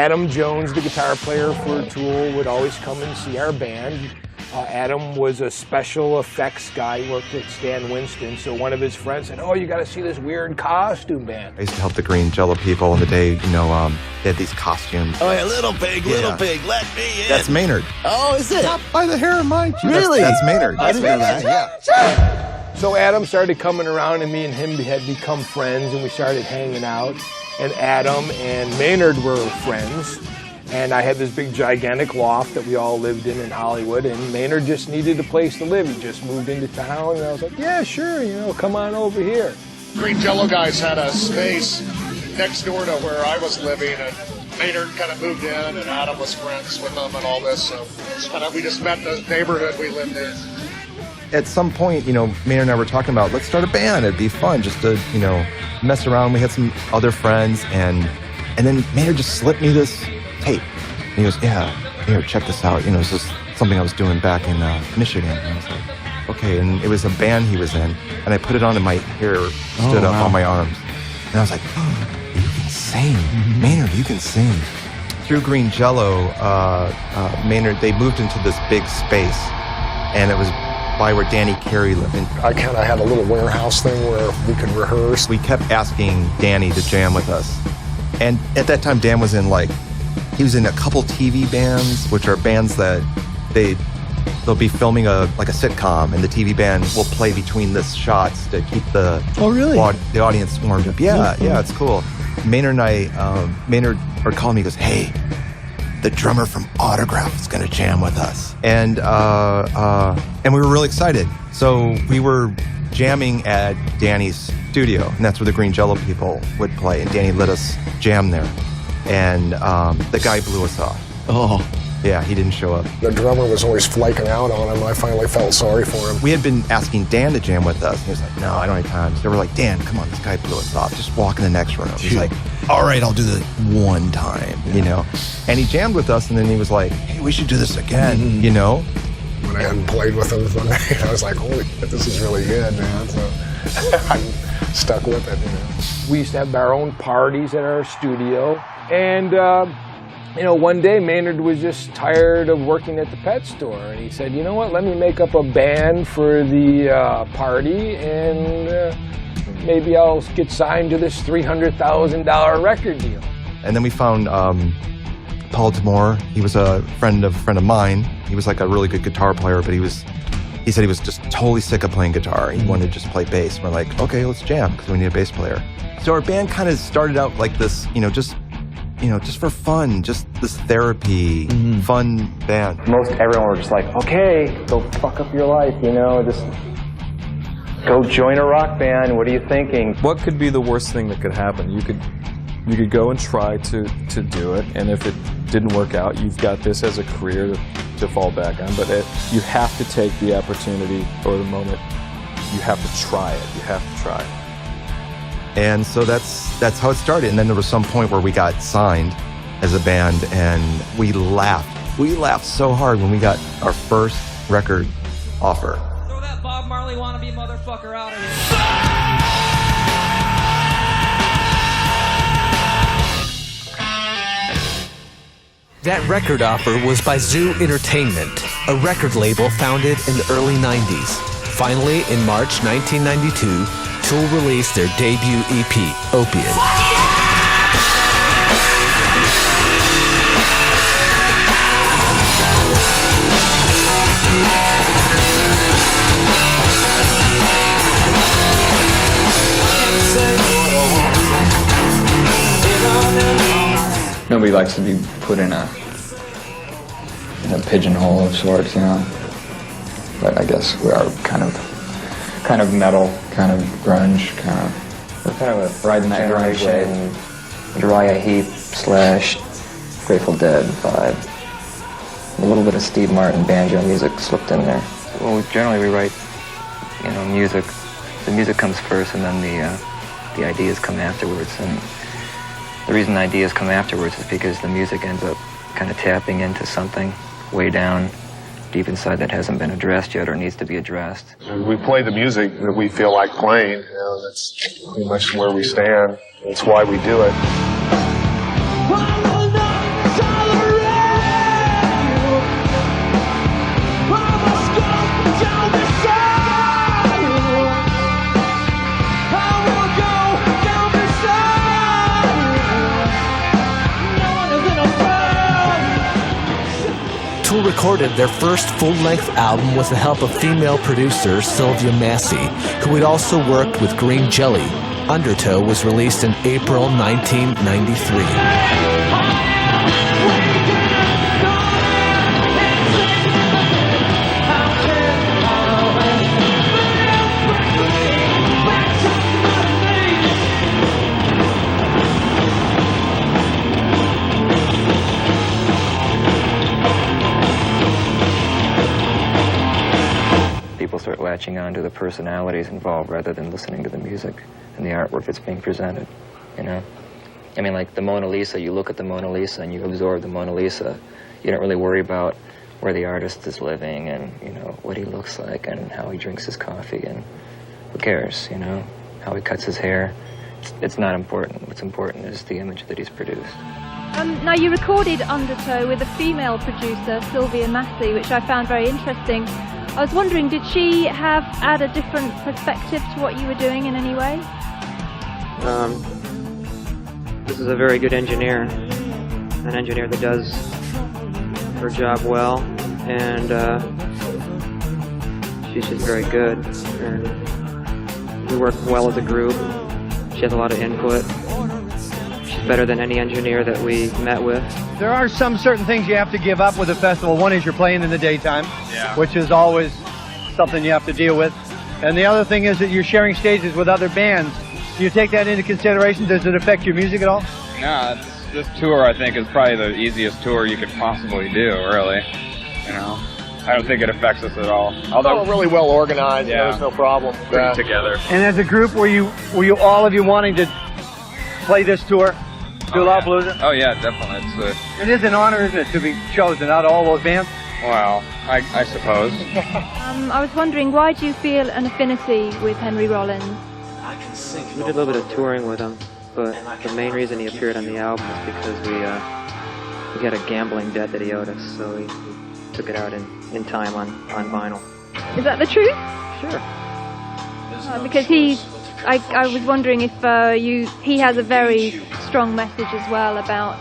Adam Jones, the guitar player for Tool, would always come and see our band. Adam was a special effects guy. He worked at Stan Winston, so one of his friends said, "Oh, you got to see this weird costume band." I used to help the Green Jello people in the day, you know, they had these costumes. Oh, yeah, little pig, let me in. That's Maynard. Oh, is it? Not by the hair of my chin. Really? That's Maynard. I didn't know that. Yeah. So Adam started coming around, and me and him had become friends, and we started hanging out. And Adam and Maynard were friends. And I had this big gigantic loft that we all lived in Hollywood, and Maynard just needed a place to live. He just moved into town, and I was like, yeah, sure, you know, come on over here. Green Jello guys had a space next door to where I was living, and Maynard kind of moved in, and Adam was friends with them and all this, so it's kind of, we just met in the neighborhood we lived in. At some point, you know, Maynard and I were talking about, let's start a band. It'd be fun just to, you know, mess around. We had some other friends, and then Maynard just slipped me this tape. And he goes, yeah, here, check this out. You know, this is something I was doing back in Michigan. And I was like, okay. And it was a band he was in. And I put it on and my hair stood up on my arms. And I was like, oh, you can sing. Maynard, you can sing. Through Green Jello, Maynard, they moved into this big space. And it was by where Danny Carey lived. And I kind of had a little warehouse thing where we could rehearse. we kept asking Danny to jam with us. And at that time, Dan was in he was in a couple TV bands, which are bands that they'll be filming a sitcom, and the TV band will play between the shots to keep the the audience warmed up. Yeah, it's cool. Maynard and Maynard are calling me. He goes, hey, the drummer from Autograph is going to jam with us, and we were really excited. So we were jamming at Danny's studio, and that's where the Green Jello people would play, and Danny let us jam there. And the guy blew us off. Oh. Yeah, he didn't show up. The drummer was always flaking out on him. I finally felt sorry for him. We had been asking Dan to jam with us, and he was like, no, I don't have time. So they were like, Dan, come on, this guy blew us off. Just walk in the next room. He's like, all right, I'll do it one time, you know. And he jammed with us, and then he was like, hey, we should do this again, you know. When I hadn't played with him one night, I was like, holy shit, this is really good, man. So I'm stuck with it, you know. We used to have our own parties at our studio. And, you know, one day Maynard was just tired of working at the pet store. And he said, you know what, let me make up a band for the party, and maybe I'll get signed to this $300,000 record deal. And then we found Paul Demore. He was a friend of mine. He was like a really good guitar player, but he said he was just totally sick of playing guitar. He wanted to just play bass. We're like, okay, let's jam, because we need a bass player. So our band kind of started out like this, just for fun, just this therapy, fun band. Most everyone were just like, okay, go fuck up your life, just go join a rock band. What are you thinking? What could be the worst thing that could happen? You could go and try to do it, and if it didn't work out, you've got this as a career to fall back on. But you have to take the opportunity or the moment. You have to try it. You have to try it. And so that's how it started. And then there was some point where we got signed as a band, and we laughed. We laughed so hard when we got our first record offer. Throw that Bob Marley wannabe motherfucker out of here. That record offer was by Zoo Entertainment, a record label founded in the early 90s. Finally, in March 1992, Tool released their debut EP, Opiate. Nobody likes to be put in a pigeonhole of sorts, But I guess we are kind of metal, kind of grunge, we're kind of a riding that generation, Uriah Heep / Grateful Dead vibe. A little bit of Steve Martin banjo music slipped in there. Well, generally we write, music. The music comes first, and then the ideas come afterwards. And the reason ideas come afterwards is because the music ends up kind of tapping into something way down deep inside that hasn't been addressed yet or needs to be addressed. We play the music that we feel like playing. That's pretty much where we stand. That's why we do it. Tool recorded their first full-length album with the help of female producer Sylvia Massey, who had also worked with Green Jelly. Undertow was released in April 1993. People start latching on to the personalities involved rather than listening to the music and the artwork that's being presented, you know? I mean, like the Mona Lisa, you look at the Mona Lisa and you absorb the Mona Lisa. You don't really worry about where the artist is living and, you know, what he looks like and how he drinks his coffee and who cares, you know? How he cuts his hair. It's not important. What's important is the image that he's produced. Now, you recorded Undertow with a female producer, Sylvia Massey, which I found very interesting. I was wondering, did she add a different perspective to what you were doing in any way? This is a very good engineer, an engineer that does her job well, and she's just very good. And we work well as a group. She has a lot of input. She's better than any engineer that we met with. There are some certain things you have to give up with a festival. One is you're playing in the daytime, which is always something you have to deal with. And the other thing is that you're sharing stages with other bands. Do you take that into consideration? Does it affect your music at all? No, this tour I think is probably the easiest tour you could possibly do, really. You know, I don't think it affects us at all. Although we're really well organized, there's no problem. Pretty together. And as a group, were you all of you wanting to play this tour? Lollapalooza? Oh yeah, definitely. It is an honor, isn't it, to be chosen out of all those bands? Well, I suppose. I was wondering, why do you feel an affinity with Henry Rollins? We did a little bit of touring with him, but the main reason he appeared on the album is because we had a gambling debt that he owed us, so we took it out in time on vinyl. Is that the truth? Sure. Because I was wondering if he has a very strong message as well about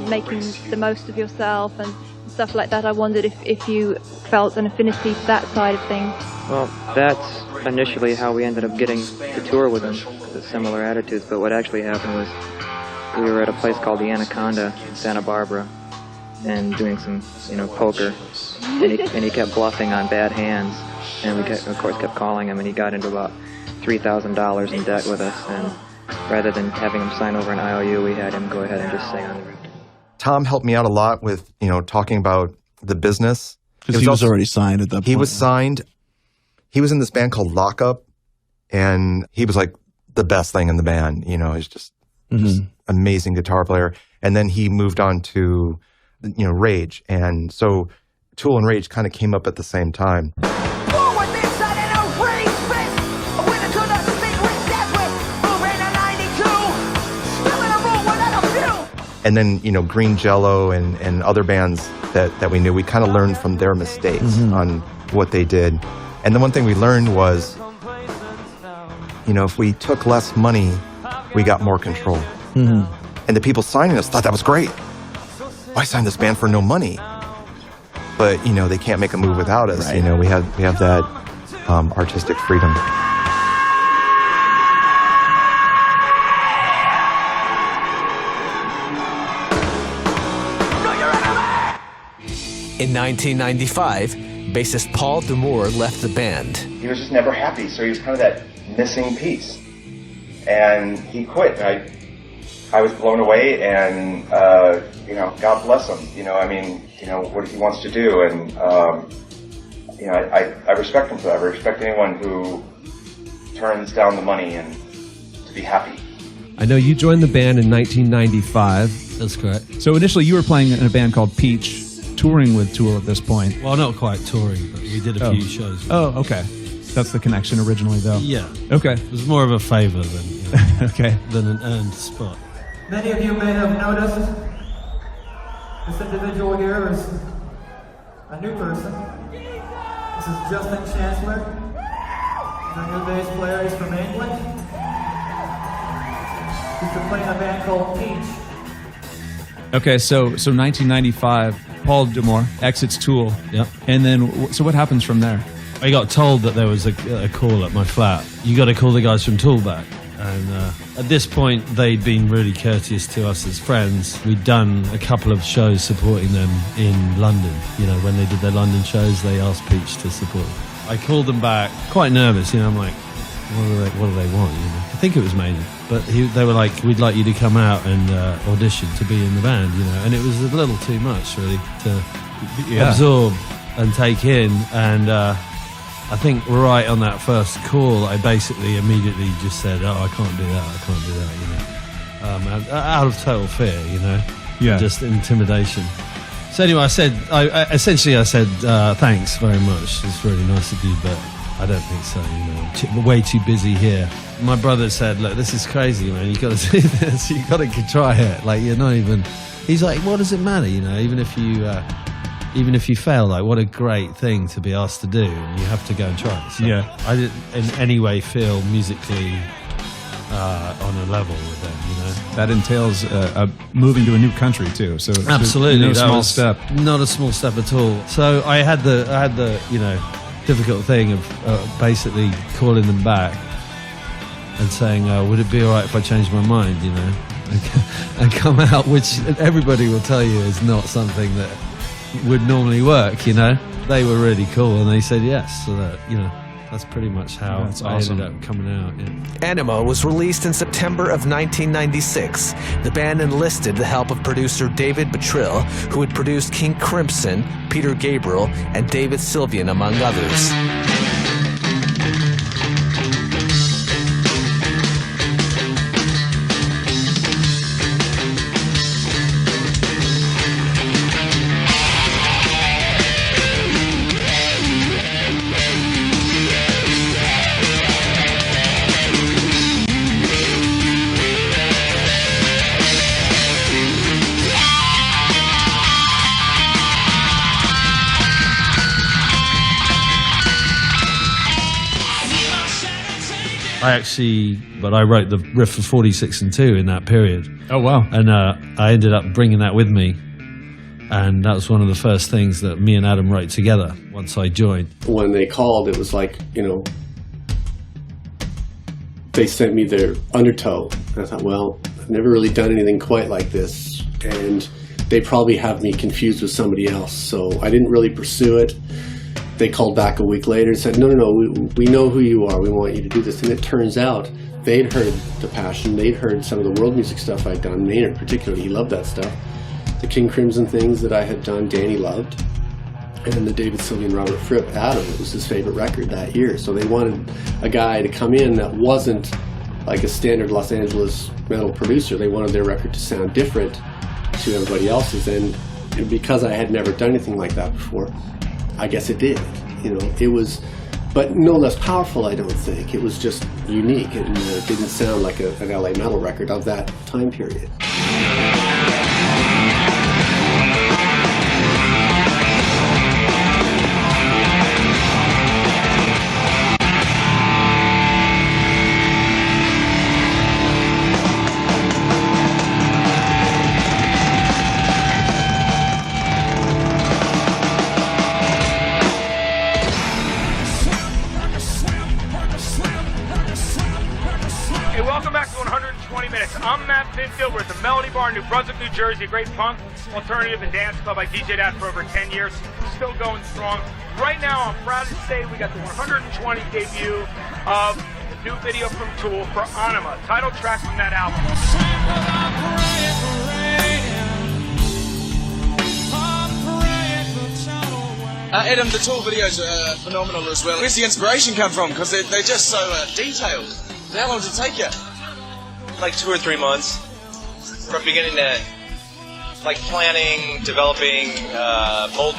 making the most of yourself and stuff like that. I wondered if you felt an affinity to that side of things. Well, that's initially how we ended up getting to tour with him, the similar attitudes, but what actually happened was we were at a place called the Anaconda in Santa Barbara and doing some, poker, and he kept bluffing on bad hands, and we, of course, kept calling him, and he got into about $3,000 in debt with us, and rather than having him sign over an IOU, we had him go ahead and just sing on the record. Tom helped me out a lot with, talking about the business. Because he was already signed at that point. He was signed. He was in this band called Lockup, and he was like the best thing in the band. He's just amazing guitar player. And then he moved on to, Rage. And so Tool and Rage kind of came up at the same time. And then, Green Jello and other bands that we knew, we kind of learned from their mistakes on what they did. And the one thing we learned was, if we took less money, we got more control. And the people signing us thought that was great. Why sign this band for no money? But, they can't make a move without us. Right. We have that artistic freedom. In 1995, bassist Paul D'Amour left the band. He was just never happy, so he was kind of that missing piece. And he quit. I was blown away, and, God bless him. What he wants to do. And, I respect him for that. I respect anyone who turns down the money and to be happy. I know you joined the band in 1995. That's correct. So initially you were playing in a band called Peach, touring with Tool at this point. Well, not quite touring, but we did a few shows. Oh, okay. That's the connection originally, though. Yeah. Okay. It was more of a favor than than an earned spot. Many of you may have noticed this individual here is a new person. This is Justin Chancellor. He's a new bass player. He's from England. He's been playing a band called Peach. Okay, so 1995, Paul D'Amour exits Tool. Yeah. And then, so what happens from there? I got told that there was a call at my flat. You got to call the guys from Tool back. And at this point, they'd been really courteous to us as friends. We'd done a couple of shows supporting them in London. You know, when they did their London shows, they asked Peach to support them. I called them back, quite nervous. You know, I'm like, what do they want? You know? I think it was Maiden. But they were like, we'd like you to come out and audition to be in the band, you know. And it was a little too much, really, to absorb and take in. And I think right on that first call, I basically immediately just said, oh, I can't do that, you know. Out of total fear, you know. Yeah. Just intimidation. So anyway, I said, thanks very much. It's really nice of you, but I don't think so, you know. Way too busy here. My brother said, look, this is crazy, man. You got to do this. You got to try it. Like, you're not even... He's like, what does it matter, you know? Even if you fail, like, what a great thing to be asked to do. And you have to go and try it. So yeah. I didn't in any way feel musically on a level with them, you know. That entails moving to a new country, too. So absolutely. No small step. Not a small step at all. So I had the you know, difficult thing of basically calling them back and saying, would it be all right if I changed my mind, you know, and come out, which everybody will tell you is not something that would normally work, you know. They were really cool, and they said yes, so that, you know, that's pretty much how I ended up coming out. Yeah. Anima was released in September of 1996. The band enlisted the help of producer David Bottrill, who had produced King Crimson, Peter Gabriel, and David Sylvian, among others. I wrote the riff for 46 and 2 in that period. Oh, wow. And I ended up bringing that with me. And that was one of the first things that me and Adam wrote together once I joined. When they called, it was like, you know, they sent me their Undertow. And I thought, well, I've never really done anything quite like this. And they probably have me confused with somebody else. So I didn't really pursue it. They called back a week later and said, no, we know who you are. We want you to do this. And it turns out they'd heard the passion. They'd heard some of the world music stuff I'd done. Maynard particularly, he loved that stuff. The King Crimson things that I had done, Danny loved. And then the David Sylvian, Robert Fripp, Adam, it was his favorite record that year. So they wanted a guy to come in that wasn't like a standard Los Angeles metal producer. They wanted their record to sound different to everybody else's. And because I had never done anything like that before, I guess it did, you know. It was, but no less powerful, I don't think. It was just unique, and it didn't sound like an LA metal record of that time period. We're at the Melody Bar in New Brunswick, New Jersey, a great punk, alternative, and dance club. I DJ'd at for over 10 years, still going strong. Right now, I'm proud to say we got the 120 debut of the new video from Tool for Anima, title track from that album. Adam, the Tool videos are phenomenal as well. Where's the inspiration come from? Because they're just so detailed. How long does it take you? Like 2 or 3 months. From beginning to, like, planning, developing, molding